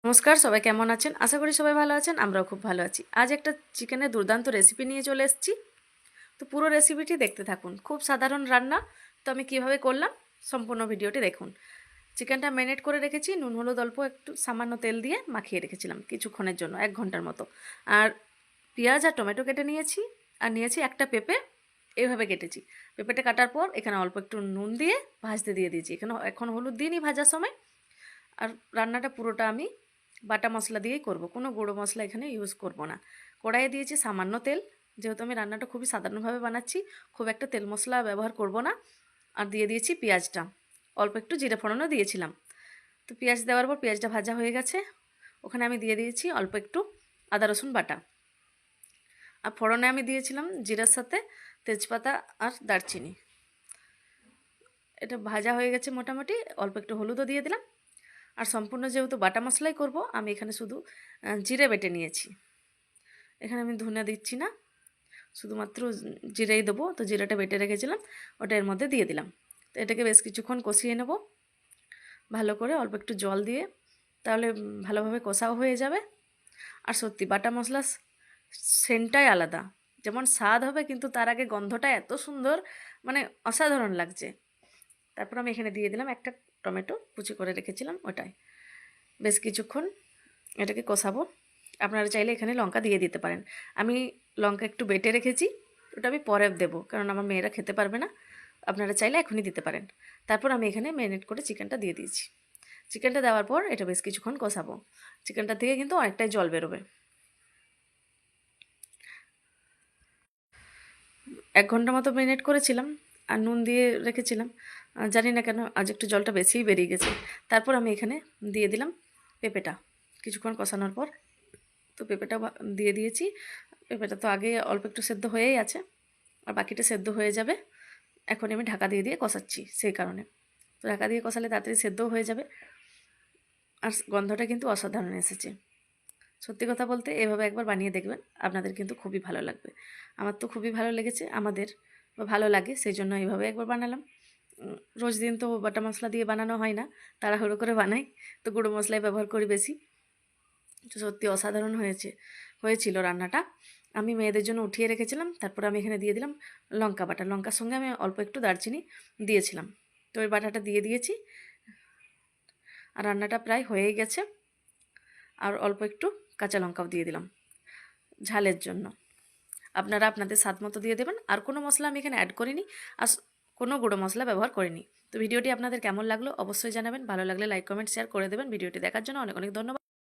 নমস্কার, সবাই কেমন আছেন? আশা করি সবাই ভালো আছেন। আমরাও খুব ভালো আছি। আজ একটা চিকেনের দুর্দান্ত রেসিপি নিয়ে চলে এসেছি। তো পুরো রেসিপিটি দেখতে থাকুন। খুব সাধারণ রান্না। তো আমি কিভাবে করলাম সম্পূর্ণ ভিডিওটি দেখুন। চিকেনটা ম্যারিনেট করে রেখেছি, নুন হলুদ অল্প একটু সামান্য তেল দিয়ে মাখিয়ে রেখেছিলাম কিছুক্ষণের জন্য, 1 ঘন্টার মতো। আর পেঁয়াজ আর টমেটো কেটে নিয়েছি, আর নিয়েছি একটা পেঁপে, এইভাবে কেটেছি। পেঁপেটা কাটার পর এখানে অল্প একটু নুন দিয়ে ভাজতে দিয়ে দিয়েছি। এখানে এখন হলুদ দিইনি ভাজার সময়। আর রান্নাটা পুরোটা আমি বাটা মশলা দিয়েই করব, কোনো গুঁড়ো মশলা এখানে ইউজ করব না। কড়াইয়ে দিয়েছি সামান্য তেল, যেহেতু আমি রান্নাটা খুবই সাধারণভাবে বানাচ্ছি, খুব একটা তেল মশলা ব্যবহার করব না। আর দিয়ে দিয়েছি পেঁয়াজটা, অল্প একটু জিরে ফোড়নও দিয়েছিলাম। তো পেঁয়াজ দেওয়ার পর পেঁয়াজটা ভাজা হয়ে গেছে, ওখানে আমি দিয়ে দিয়েছি অল্প একটু আদা রসুন বাটা। আর ফোড়নে আমি দিয়েছিলাম জিরার সাথে তেজপাতা আর দারচিনি। এটা ভাজা হয়ে গেছে মোটামুটি, অল্প একটু হলুদও দিয়ে দিলাম। আর সম্পূর্ণ যেহেতু বাটা মশলাই করব, আমি এখানে শুধু জিরে বেটে নিয়েছি। এখানে আমি ধনে দিচ্ছি না, শুধুমাত্র জিরেই দেবো। তো জিরেটা বেটে রেখেছিলাম, ওটা এর মধ্যে দিয়ে দিলাম। তো এটাকে বেশ কিছুক্ষণ কষিয়ে নেব ভালো করে, অল্প একটু জল দিয়ে, তাহলে ভালোভাবে কষাও হয়ে যাবে। আর সত্যি বাটা মশলা সেন্টটাই আলাদা, যেমন স্বাদ হবে, কিন্তু তার আগে গন্ধটা এত সুন্দর, মানে অসাধারণ লাগছে। তারপর আমি এখানে দিয়ে দিলাম একটা টমেটো কুচি করে রেখেছিলাম, ওটাই বেশ কিছুক্ষণ এটাকে কষাবো। আপনারা চাইলে এখানে লঙ্কা দিয়ে দিতে পারেন। আমি লঙ্কা একটু বেটে রেখেছি, ওটা আমি পরে দেবো, কারণ আমার মেয়েরা খেতে পারবে না। আপনারা চাইলে এখনই দিতে পারেন। তারপর আমি এখানে ম্যারিনেট করে চিকেনটা দিয়ে দিয়েছি। চিকেনটা দেওয়ার পর এটা বেশ কিছুক্ষণ কষাবো। চিকেনটা থেকে কিন্তু অনেকটাই জল বেরোবে। 1 ঘন্টা মতো ম্যারিনেট করেছিলাম, আর নুন দিয়ে রেখেছিলাম। জানি না কেন আজ একটু জলটা বেশিই বেরিয়ে গেছে। তারপর আমি এখানে দিয়ে দিলাম পেঁপেটা কিছুক্ষণ কষানোর পর। তো পেঁপেটা দিয়ে দিয়েছি। পেঁপেটা তো আগে অল্প একটু সেদ্ধ হয়েই আছে, আর বাকিটা সেদ্ধ হয়ে যাবে। এখন আমি ঢাকা দিয়ে দিয়ে কষাচ্ছি, সেই কারণে। তো ঢাকা দিয়ে কষালে তাড়াতাড়ি সেদ্ধও হয়ে যাবে। আর গন্ধটা কিন্তু অসাধারণ এসেছে। সত্যি কথা বলতে এভাবে একবার বানিয়ে দেখবেন, আপনাদের কিন্তু খুবই ভালো লাগবে। আমার তো খুবই ভালো লেগেছে, আমাদের ভালো লাগে, সেই জন্য এইভাবে একবার বানালাম। রোজ দিন তো বাটা মশলা দিয়ে বানানো হয় না, তাড়াহুড়ো করে বানাই, তো গুঁড়ো মশলাই ব্যবহার করি বেশি। তো সত্যি অসাধারণ হয়েছিল রান্নাটা। আমি মেয়েদের জন্য উঠিয়ে রেখেছিলাম। তারপর আমি এখানে দিয়ে দিলাম লঙ্কা বাটা। লঙ্কার সঙ্গে আমি অল্প একটু দারচিনি দিয়েছিলাম। তো ওই বাটাটা দিয়ে দিয়েছি। আর রান্নাটা প্রায় হয়েই গেছে। আর অল্প একটু কাঁচা লঙ্কাও দিয়ে দিলাম ঝালের জন্য। আপনারা আপনাদের স্বাদ মতো দিয়ে দেবেন। আর কোনো মশলা আমি এখানে অ্যাড করিনি, আর কোনো গুঁড়ো মশলা ব্যবহার করিনি। তো ভিডিওটি আপনাদের কেমন লাগলো অবশ্যই জানাবেন। ভালো লাগলে লাইক কমেন্ট শেয়ার করে দেবেন। ভিডিওটি দেখার জন্য অনেক অনেক ধন্যবাদ।